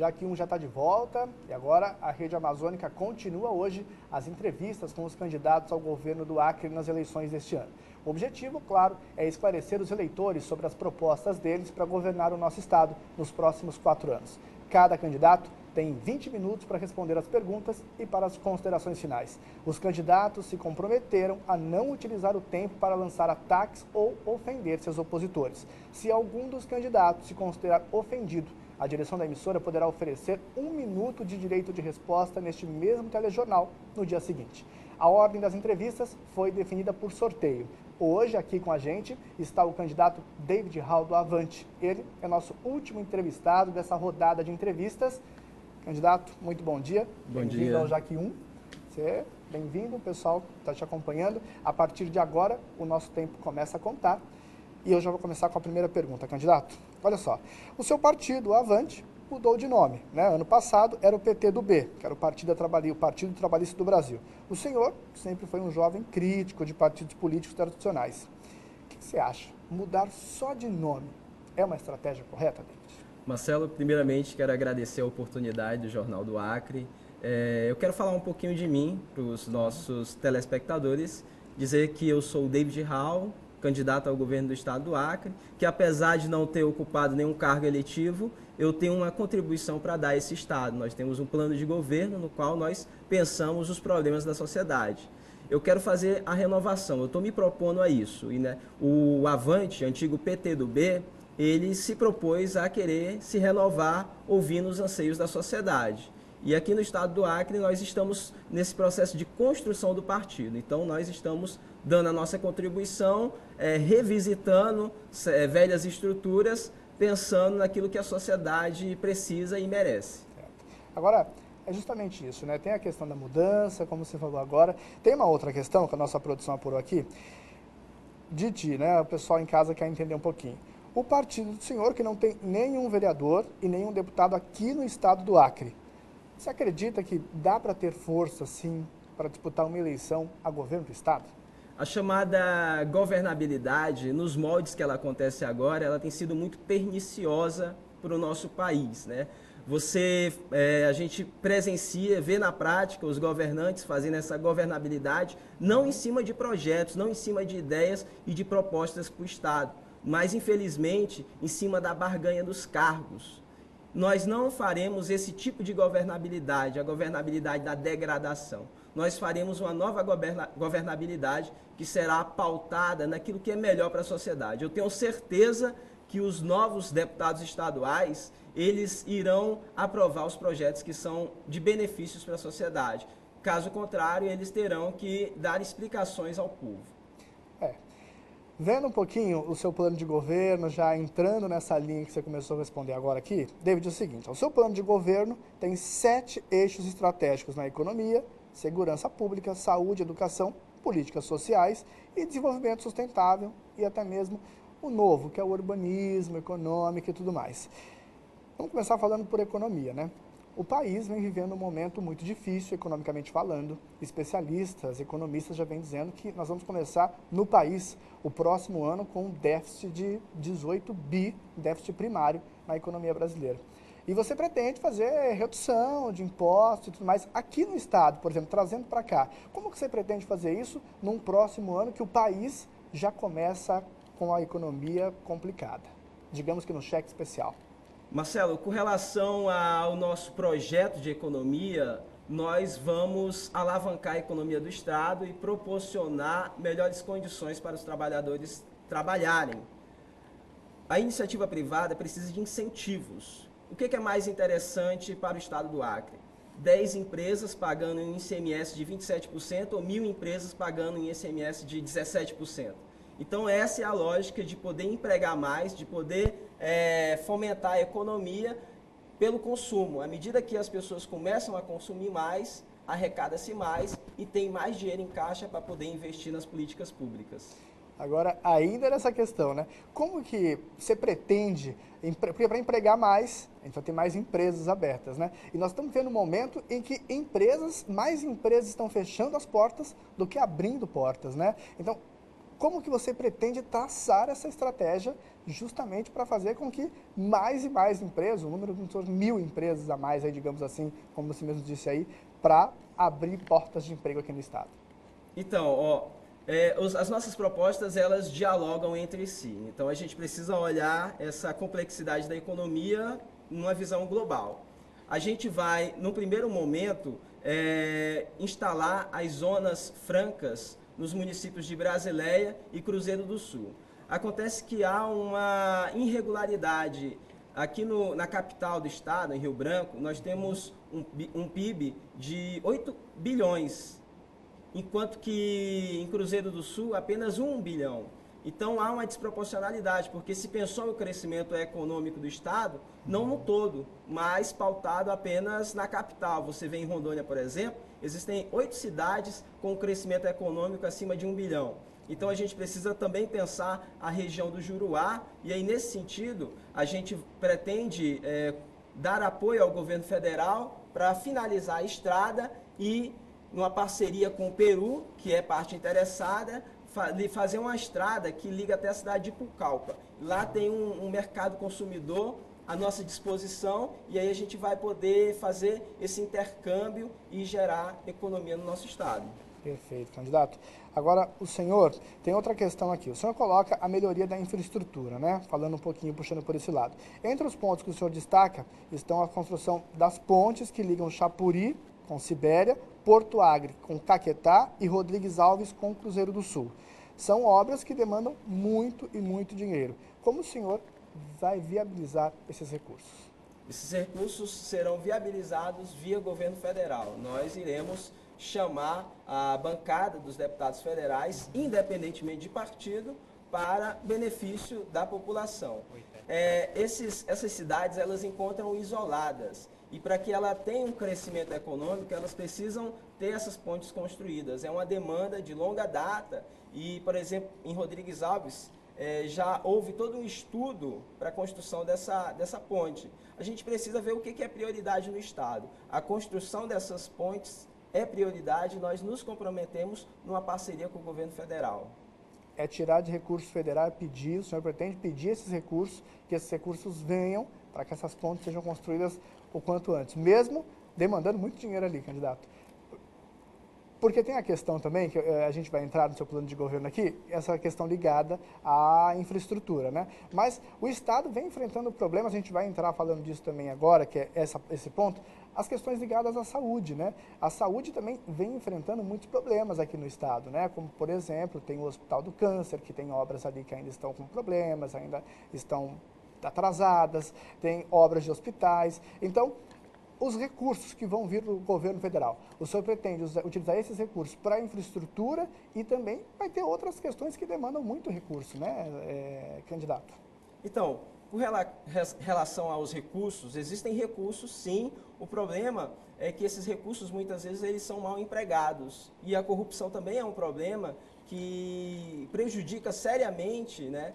Jaque 1 já está de volta e agora a Rede Amazônica continua hoje as entrevistas com os candidatos ao governo do Acre nas eleições deste ano. O objetivo, claro, é esclarecer os eleitores sobre as propostas deles para governar o nosso estado nos próximos 4 anos. Cada candidato tem 20 minutos para responder as perguntas e para as considerações finais. Os candidatos se comprometeram a não utilizar o tempo para lançar ataques ou ofender seus opositores. Se algum dos candidatos se considerar ofendido, a direção da emissora poderá oferecer 1 minuto de direito de resposta neste mesmo telejornal no dia seguinte. A ordem das entrevistas foi definida por sorteio. Hoje, aqui com a gente, está o candidato David Hall do Avante. Ele é nosso último entrevistado dessa rodada de entrevistas. Candidato, muito bom dia. Bom dia. Bem-vindo ao Jaque 1. Você, bem-vindo, o pessoal está te acompanhando. A partir de agora, o nosso tempo começa a contar. E eu já vou começar com a primeira pergunta, candidato. Olha só, o seu partido, o Avante, mudou de nome, né? Ano passado era o PTdoB, que era o Partido Trabalhista do Brasil. O senhor sempre foi um jovem crítico de partidos políticos tradicionais. O que você acha? Mudar só de nome é uma estratégia correta, David? Marcelo, primeiramente quero agradecer a oportunidade do Jornal do Acre. Eu quero falar um pouquinho de mim para os nossos telespectadores, dizer que eu sou o David Hall, candidato ao governo do estado do Acre, que apesar de não ter ocupado nenhum cargo eletivo, eu tenho uma contribuição para dar a esse estado. Nós temos um plano de governo no qual nós pensamos os problemas da sociedade. Eu quero fazer a renovação, eu estou me propondo a isso. E, né, o Avante, antigo PTdoB, ele se propôs a querer se renovar ouvindo os anseios da sociedade. E aqui no estado do Acre nós estamos nesse processo de construção do partido. Então nós estamos dando a nossa contribuição, revisitando velhas estruturas, pensando naquilo que a sociedade precisa e merece. Agora, é justamente isso, né? Tem a questão da mudança, como você falou agora. Tem uma outra questão que a nossa produção apurou aqui. Didi, né? O pessoal em casa quer entender um pouquinho. O partido do senhor, que não tem nenhum vereador e nenhum deputado aqui no estado do Acre, você acredita que dá para ter força, sim, para disputar uma eleição a governo do estado? A chamada governabilidade, nos moldes que ela acontece agora, ela tem sido muito perniciosa para o nosso país, né? A gente presencia, vê na prática os governantes fazendo essa governabilidade, não em cima de projetos, não em cima de ideias e de propostas para o estado, mas infelizmente em cima da barganha dos cargos. Nós não faremos esse tipo de governabilidade, a governabilidade da degradação. Nós faremos uma nova governabilidade que será pautada naquilo que é melhor para a sociedade. Eu tenho certeza que os novos deputados estaduais, eles irão aprovar os projetos que são de benefícios para a sociedade. Caso contrário, eles terão que dar explicações ao povo. Vendo um pouquinho o seu plano de governo, já entrando nessa linha que você começou a responder agora aqui, David, é o seguinte, o seu plano de governo tem 7 eixos estratégicos na economia, segurança pública, saúde, educação, políticas sociais e desenvolvimento sustentável e até mesmo o novo, que é o urbanismo, econômico e tudo mais. Vamos começar falando por economia, né? O país vem vivendo um momento muito difícil, economicamente falando. Especialistas, economistas já vêm dizendo que nós vamos começar no país o próximo ano com um déficit de 18 bi, déficit primário na economia brasileira. E você pretende fazer redução de impostos e tudo mais aqui no estado, por exemplo, trazendo para cá. Como que você pretende fazer isso num próximo ano que o país já começa com a economia complicada? Digamos que no cheque especial. Marcelo, com relação ao nosso projeto de economia, nós vamos alavancar a economia do estado e proporcionar melhores condições para os trabalhadores trabalharem. A iniciativa privada precisa de incentivos. O que é mais interessante para o estado do Acre? 10 empresas pagando um ICMS de 27% ou 1.000 empresas pagando um ICMS de 17%. Então essa é a lógica de poder empregar mais, de poder fomentar a economia pelo consumo. À medida que as pessoas começam a consumir mais, arrecada-se mais e tem mais dinheiro em caixa para poder investir nas políticas públicas. Agora, ainda nessa questão, né? Como que você pretende, porque para empregar mais, a gente vai ter mais empresas abertas, né? E nós estamos vendo um momento em que mais empresas estão fechando as portas do que abrindo portas, né? Então, como que você pretende traçar essa estratégia justamente para fazer com que mais e mais empresas, um número de 1.000 empresas a mais, aí, digamos assim, como você mesmo disse aí, para abrir portas de emprego aqui no estado? Então, ó, as nossas propostas, elas dialogam entre si. Então, a gente precisa olhar essa complexidade da economia numa visão global. A gente vai, no primeiro momento, instalar as zonas francas nos municípios de Brasileia e Cruzeiro do Sul. Acontece que há uma irregularidade aqui na capital do estado, em Rio Branco. Nós temos um PIB de 8 bilhões, enquanto que em Cruzeiro do Sul apenas 1 bilhão. Então há uma desproporcionalidade, porque se pensou no crescimento econômico do estado, não no todo, mas pautado apenas na capital. Você vê em Rondônia, por exemplo, existem 8 cidades com crescimento econômico acima de 1 bilhão. Então a gente precisa também pensar a região do Juruá, e aí nesse sentido a gente pretende dar apoio ao governo federal para finalizar a estrada e, numa parceria com o Peru, que é parte interessada, fazer uma estrada que liga até a cidade de Pucallpa. Lá tem um mercado consumidor à nossa disposição, e aí a gente vai poder fazer esse intercâmbio e gerar economia no nosso estado. Perfeito, candidato. Agora, o senhor tem outra questão aqui. O senhor coloca a melhoria da infraestrutura, né? Falando um pouquinho, puxando por esse lado. Entre os pontos que o senhor destaca estão a construção das pontes que ligam Chapuri com Sibéria, Porto Alegre com Caquetá e Rodrigues Alves com Cruzeiro do Sul. São obras que demandam muito e muito dinheiro. Como o senhor vai viabilizar esses recursos? Esses recursos serão viabilizados via governo federal. Nós iremos chamar a bancada dos deputados federais, independentemente de partido, para benefício da população. Essas cidades, elas encontram isoladas, e para que ela tenha um crescimento econômico, elas precisam ter essas pontes construídas. É uma demanda de longa data e, por exemplo, em Rodrigues Alves, já houve todo um estudo para a construção dessa ponte. A gente precisa ver o que é prioridade no estado. A construção dessas pontes é prioridade, nós nos comprometemos numa parceria com o governo federal. É tirar de recursos federais, pedir, o senhor pretende pedir esses recursos, que esses recursos venham para que essas pontes sejam construídas o quanto antes, mesmo demandando muito dinheiro ali, candidato. Porque tem a questão também, que a gente vai entrar no seu plano de governo aqui, essa questão ligada à infraestrutura, né? Mas o Estado vem enfrentando problemas, a gente vai entrar falando disso também agora, que é esse ponto, as questões ligadas à saúde, né? A saúde também vem enfrentando muitos problemas aqui no Estado, né? Como, por exemplo, tem o Hospital do Câncer, que tem obras ali que ainda estão com problemas, ainda estão atrasadas, tem obras de hospitais. Então, os recursos que vão vir do governo federal, o senhor pretende utilizar esses recursos para a infraestrutura e também vai ter outras questões que demandam muito recurso, né, candidato? Então, com relação aos recursos, existem recursos sim, o problema é que esses recursos muitas vezes eles são mal empregados e a corrupção também é um problema que prejudica seriamente, né,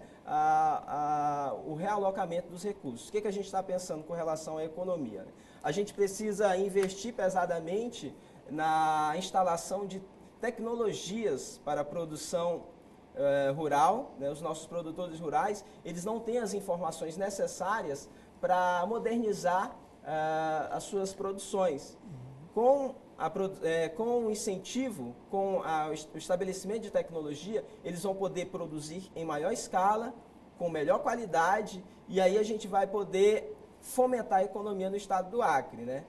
o realocamento dos recursos. O que a gente está pensando com relação à economia, né? A gente precisa investir pesadamente na instalação de tecnologias para a produção rural, né? Os nossos produtores rurais, eles não têm as informações necessárias para modernizar as suas produções. Com o incentivo, com o estabelecimento de tecnologia, eles vão poder produzir em maior escala, com melhor qualidade, e aí a gente vai poder fomentar a economia no estado do Acre, né?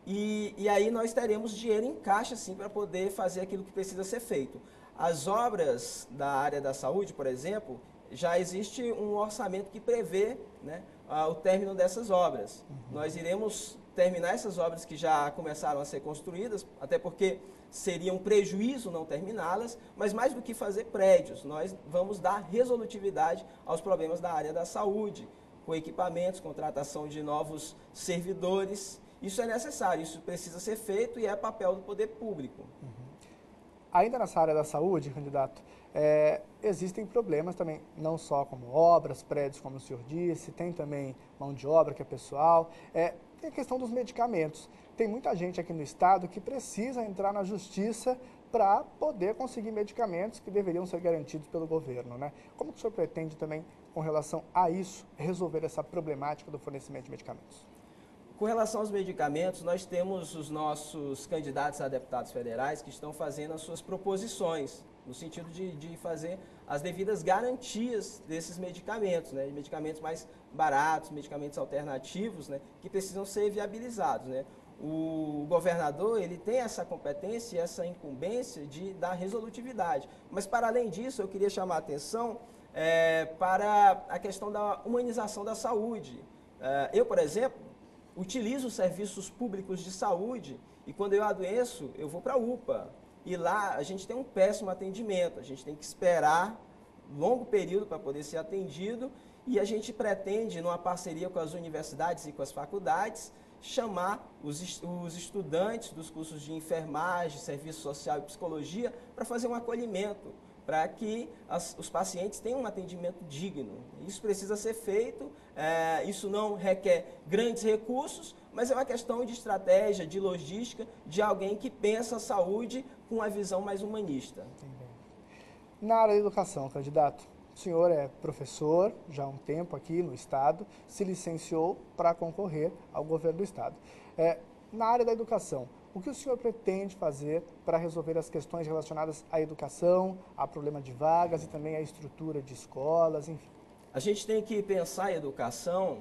E aí nós teremos dinheiro em caixa, sim, para poder fazer aquilo que precisa ser feito. As obras da área da saúde, por exemplo, já existe um orçamento que prevê, né, o término dessas obras. Nós iremos terminar essas obras que já começaram a ser construídas, até porque seria um prejuízo não terminá-las, mas mais do que fazer prédios, nós vamos dar resolutividade aos problemas da área da saúde, com equipamentos, contratação de novos servidores. Isso é necessário, isso precisa ser feito e é papel do poder público. Ainda nessa área da saúde, candidato, existem problemas também, não só como obras, prédios, como o senhor disse, tem também mão de obra, que é pessoal, tem a questão dos medicamentos. Tem muita gente aqui no estado que precisa entrar na justiça para poder conseguir medicamentos que deveriam ser garantidos pelo governo, né? Como que o senhor pretende também, com relação a isso, resolver essa problemática do fornecimento de medicamentos? Com relação aos medicamentos, nós temos os nossos candidatos a deputados federais que estão fazendo as suas proposições, no sentido de fazer as devidas garantias desses medicamentos, né? Medicamentos mais baratos, medicamentos alternativos, né? Que precisam ser viabilizados, né? O governador, ele tem essa competência e essa incumbência de dar resolutividade. Mas, para além disso, eu queria chamar a atenção para a questão da humanização da saúde. Eu, por exemplo, utilizo serviços públicos de saúde e quando eu adoeço, eu vou para a UPA. E lá a gente tem um péssimo atendimento, a gente tem que esperar longo período para poder ser atendido e a gente pretende, numa parceria com as universidades e com as faculdades, chamar os estudantes dos cursos de enfermagem, serviço social e psicologia para fazer um acolhimento, para que os pacientes tenham um atendimento digno. Isso precisa ser feito, isso não requer grandes recursos, mas é uma questão de estratégia, de logística, de alguém que pensa a saúde com uma visão mais humanista. Na área da educação, candidato, o senhor é professor já há um tempo aqui no Estado, se licenciou para concorrer ao governo do Estado. Na área da educação, o que o senhor pretende fazer para resolver as questões relacionadas à educação, ao problema de vagas e também à estrutura de escolas, enfim? A gente tem que pensar em educação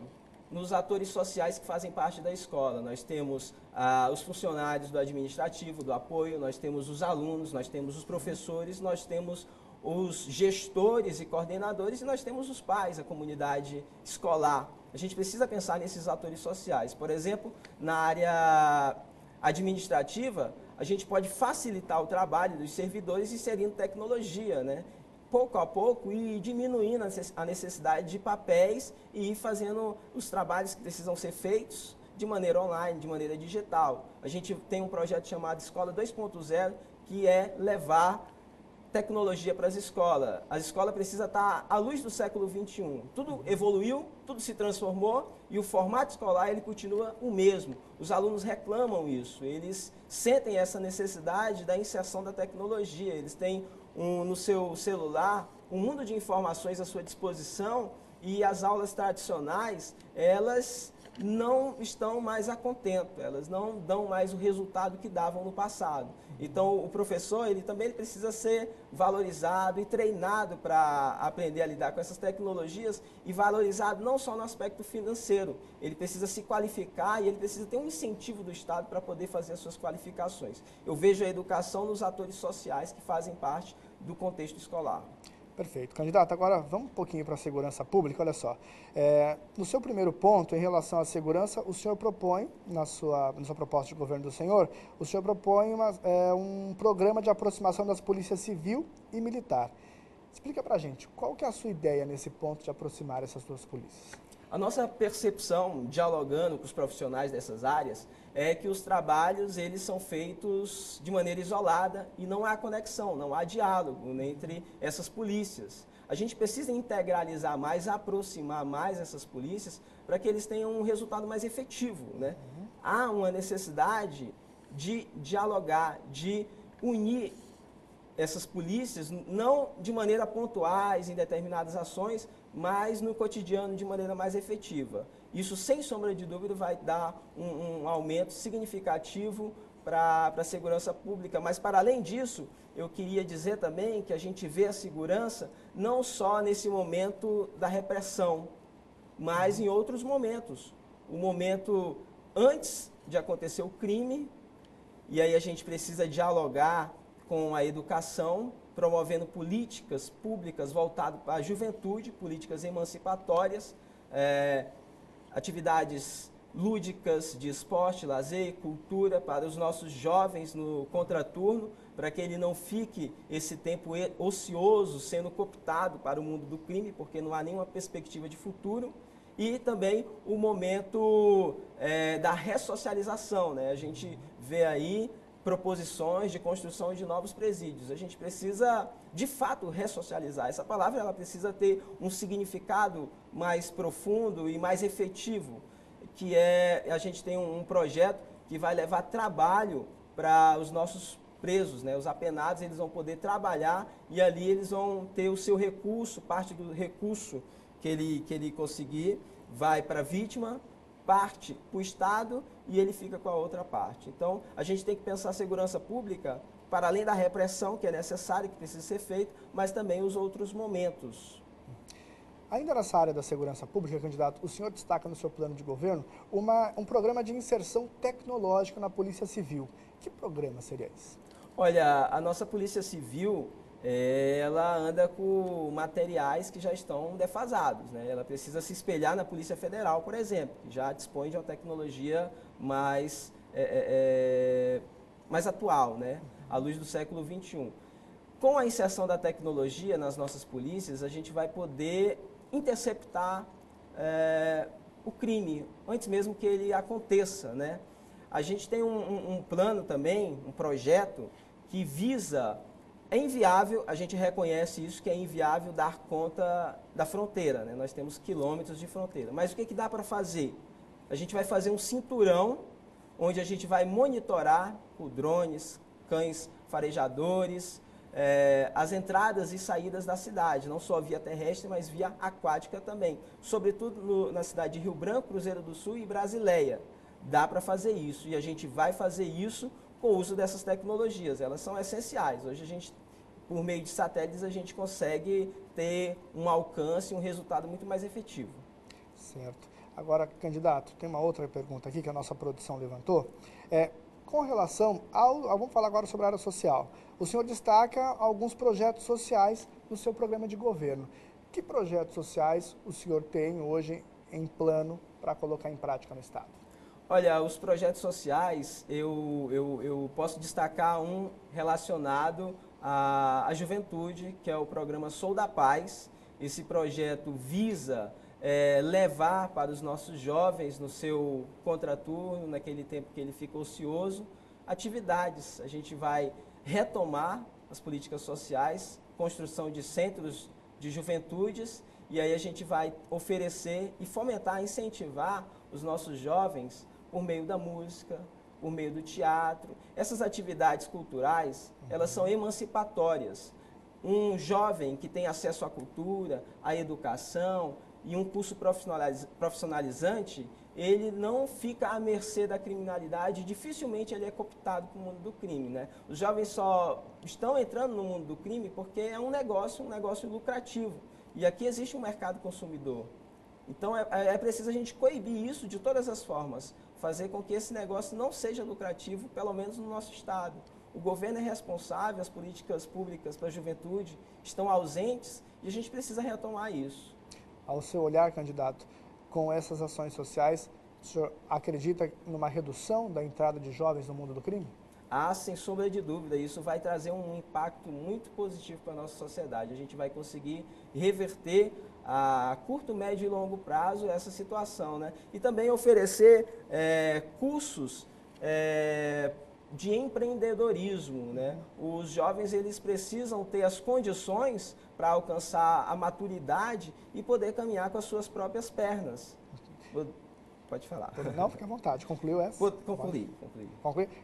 nos atores sociais que fazem parte da escola. Nós temos os funcionários do administrativo, do apoio, nós temos os alunos, nós temos os professores, nós temos os gestores e coordenadores e nós temos os pais, a comunidade escolar. A gente precisa pensar nesses atores sociais. Por exemplo, na área administrativa, a gente pode facilitar o trabalho dos servidores inserindo tecnologia, né? Pouco a pouco e diminuindo a necessidade de papéis e ir fazendo os trabalhos que precisam ser feitos de maneira online, de maneira digital. A gente tem um projeto chamado Escola 2.0, que é levar tecnologia para as escolas. A escola precisa estar à luz do século XXI. Tudo evoluiu, tudo se transformou e o formato escolar ele continua o mesmo. Os alunos reclamam isso, eles sentem essa necessidade da inserção da tecnologia. Eles têm no seu celular um mundo de informações à sua disposição e as aulas tradicionais, elas não estão mais a contento, elas não dão mais o resultado que davam no passado. Então, o professor, ele precisa ser valorizado e treinado para aprender a lidar com essas tecnologias e valorizado não só no aspecto financeiro, ele precisa se qualificar e ele precisa ter um incentivo do Estado para poder fazer as suas qualificações. Eu vejo a educação nos atores sociais que fazem parte do contexto escolar. Perfeito. Candidato, agora vamos um pouquinho para a segurança pública. Olha só, no seu primeiro ponto, em relação à segurança, o senhor propõe, na sua proposta de governo do senhor, o senhor propõe um programa de aproximação das polícias civil e militar. Explica para a gente, qual que é a sua ideia nesse ponto de aproximar essas duas polícias? A nossa percepção, dialogando com os profissionais dessas áreas, é que os trabalhos eles são feitos de maneira isolada e não há conexão, não há diálogo entre essas polícias. A gente precisa integralizar mais, aproximar mais essas polícias para que eles tenham um resultado mais efetivo, né? Há uma necessidade de dialogar, de unir essas polícias, não de maneira pontuais em determinadas ações, mas no cotidiano de maneira mais efetiva. Isso, sem sombra de dúvida, vai dar um aumento significativo para a segurança pública. Mas, para além disso, eu queria dizer também que a gente vê a segurança não só nesse momento da repressão, mas em outros momentos. O momento antes de acontecer o crime, e aí a gente precisa dialogar com a educação, promovendo políticas públicas voltadas para a juventude, políticas emancipatórias, atividades lúdicas de esporte, lazer e cultura para os nossos jovens no contraturno, para que ele não fique esse tempo ocioso sendo cooptado para o mundo do crime, porque não há nenhuma perspectiva de futuro. E também o momento da ressocialização, né? A gente vê aí proposições de construção de novos presídios. A gente precisa, de fato, ressocializar. Essa palavra ela precisa ter um significado mais profundo e mais efetivo, que a gente tem um projeto que vai levar trabalho para os nossos presos, né? Os apenados, eles vão poder trabalhar e ali eles vão ter o seu recurso, parte do recurso que ele conseguir vai para a vítima, parte para o Estado e ele fica com a outra parte. Então, a gente tem que pensar a segurança pública para além da repressão, que é necessária, que precisa ser feita, mas também os outros momentos. Ainda nessa área da segurança pública, candidato, o senhor destaca no seu plano de governo um programa de inserção tecnológica na Polícia Civil. Que programa seria esse? Olha, a nossa Polícia Civil, ela anda com materiais que já estão defasados, né? Ela precisa se espelhar na Polícia Federal, por exemplo, que já dispõe de uma tecnologia mais atual, né? À luz do século XXI. Com a inserção da tecnologia nas nossas polícias, a gente vai poder interceptar o crime, antes mesmo que ele aconteça, né? A gente tem um plano também, um projeto que visa, é inviável, a gente reconhece isso, que é inviável dar conta da fronteira, né? Nós temos quilômetros de fronteira, mas o que dá para fazer? A gente vai fazer um cinturão, onde a gente vai monitorar por drones, cães farejadores, as entradas e saídas da cidade, não só via terrestre, mas via aquática também, sobretudo na cidade de Rio Branco, Cruzeiro do Sul e Brasileia. Dá para fazer isso e a gente vai fazer isso com o uso dessas tecnologias, elas são essenciais. Hoje a gente, por meio de satélites, a gente consegue ter um alcance, um resultado muito mais efetivo. Certo. Agora, candidato, tem uma outra pergunta aqui que a nossa produção levantou. Com relação vamos falar agora sobre a área social. O senhor destaca alguns projetos sociais no seu programa de governo. Que projetos sociais o senhor tem hoje em plano para colocar em prática no Estado? Olha, os projetos sociais, eu posso destacar um relacionado à juventude, que é o programa Sou da Paz. Esse projeto visa levar para os nossos jovens, no seu contraturno, naquele tempo que ele fica ocioso, atividades. A gente vai retomar as políticas sociais, construção de centros de juventudes, e aí a gente vai oferecer e fomentar, incentivar os nossos jovens por meio da música, por meio do teatro. Essas atividades culturais, elas são emancipatórias. Um jovem que tem acesso à cultura, à educação e um curso profissionalizante, ele não fica à mercê da criminalidade, dificilmente ele é cooptado para o mundo do crime, né? Os jovens só estão entrando no mundo do crime porque é um negócio lucrativo. E aqui existe um mercado consumidor. Então é preciso a gente coibir isso de todas as formas, fazer com que esse negócio não seja lucrativo, pelo menos no nosso estado. O governo é responsável, as políticas públicas para a juventude estão ausentes e a gente precisa retomar isso. Ao seu olhar, candidato, com essas ações sociais, o senhor acredita numa redução da entrada de jovens no mundo do crime? Ah, sem sombra de dúvida, isso vai trazer um impacto muito positivo para a nossa sociedade. A gente vai conseguir reverter a curto, médio e longo prazo essa situação, né? E também oferecer cursos de empreendedorismo, né? Os jovens, eles precisam ter as condições para alcançar a maturidade e poder caminhar com as suas próprias pernas. Pode falar. Não, fique à vontade. Concluiu essa? Vou concluir.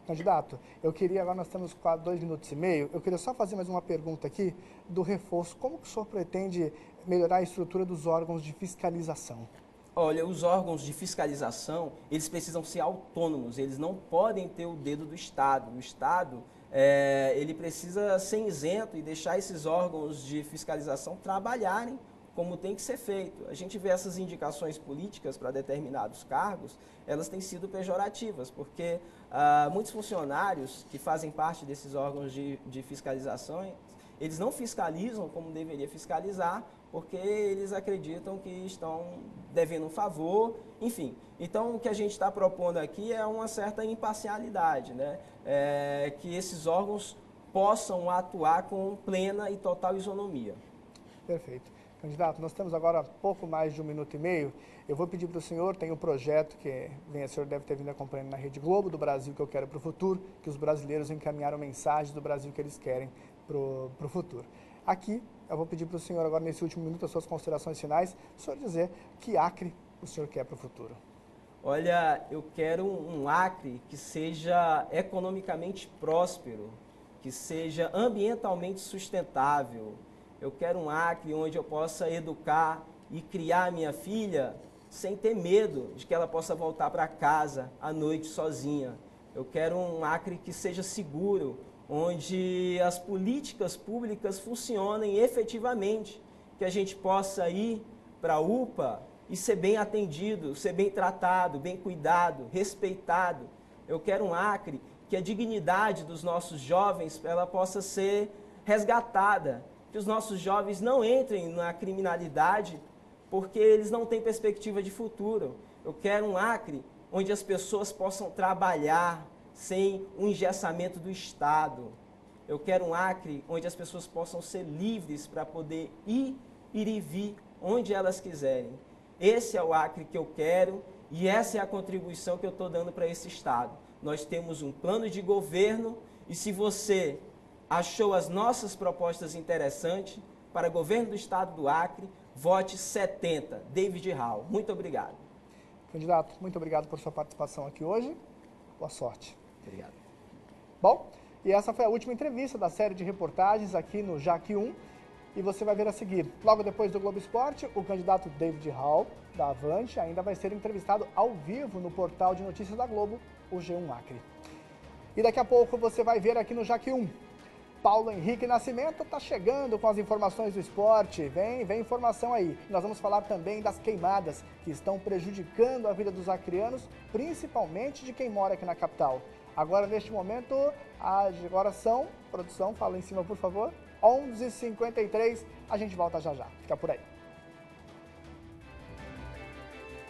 Candidato, eu queria, agora nós temos quase 2 minutos e meio, eu queria só fazer mais uma pergunta aqui do reforço. Como que o senhor pretende melhorar a estrutura dos órgãos de fiscalização? Olha, os órgãos de fiscalização, eles precisam ser autônomos, eles não podem ter o dedo do Estado. O Estado, ele precisa ser isento e deixar esses órgãos de fiscalização trabalharem como tem que ser feito. A gente vê essas indicações políticas para determinados cargos, elas têm sido pejorativas, porque muitos funcionários que fazem parte desses órgãos de fiscalização, eles não fiscalizam como deveria fiscalizar, porque eles acreditam que estão devendo um favor, enfim. Então, o que a gente está propondo aqui é uma certa imparcialidade, né? Que esses órgãos possam atuar com plena e total isonomia. Perfeito. Candidato, nós temos agora pouco mais de 1 minuto e meio. Eu vou pedir para o senhor, tem um projeto que o senhor deve ter vindo acompanhando na Rede Globo, do Brasil que eu quero para o futuro, que os brasileiros encaminharam mensagens do Brasil que eles querem para o futuro. Aqui, eu vou pedir para o senhor agora, nesse último minuto, as suas considerações finais, o senhor dizer que Acre o senhor quer para o futuro. Olha, eu quero um Acre que seja economicamente próspero, que seja ambientalmente sustentável. Eu quero um Acre onde eu possa educar e criar minha filha sem ter medo de que ela possa voltar para casa à noite sozinha. Eu quero um Acre que seja seguro, onde as políticas públicas funcionem efetivamente, que a gente possa ir para a UPA e ser bem atendido, ser bem tratado, bem cuidado, respeitado. Eu quero um Acre que a dignidade dos nossos jovens ela possa ser resgatada, que os nossos jovens não entrem na criminalidade porque eles não têm perspectiva de futuro. Eu quero um Acre onde as pessoas possam trabalhar sem o engessamento do Estado. Eu quero um Acre onde as pessoas possam ser livres para poder ir e vir onde elas quiserem. Esse é o Acre que eu quero e essa é a contribuição que eu estou dando para esse Estado. Nós temos um plano de governo e se você achou as nossas propostas interessantes para o governo do Estado do Acre, vote 70, David Hall. Muito obrigado. Candidato, muito obrigado por sua participação aqui hoje. Boa sorte. Obrigado. Bom, e essa foi a última entrevista da série de reportagens aqui no JAC 1. E você vai ver a seguir. Logo depois do Globo Esporte, o candidato David Hall, da Avante, ainda vai ser entrevistado ao vivo no portal de notícias da Globo, o G1 Acre. E daqui a pouco você vai ver aqui no JAC 1. Paulo Henrique Nascimento está chegando com as informações do esporte. Vem informação aí. Nós vamos falar também das queimadas que estão prejudicando a vida dos acreanos, principalmente de quem mora aqui na capital. Agora, neste momento, agora são, produção, fala em cima, por favor, 11h53. A gente volta já já. Fica por aí.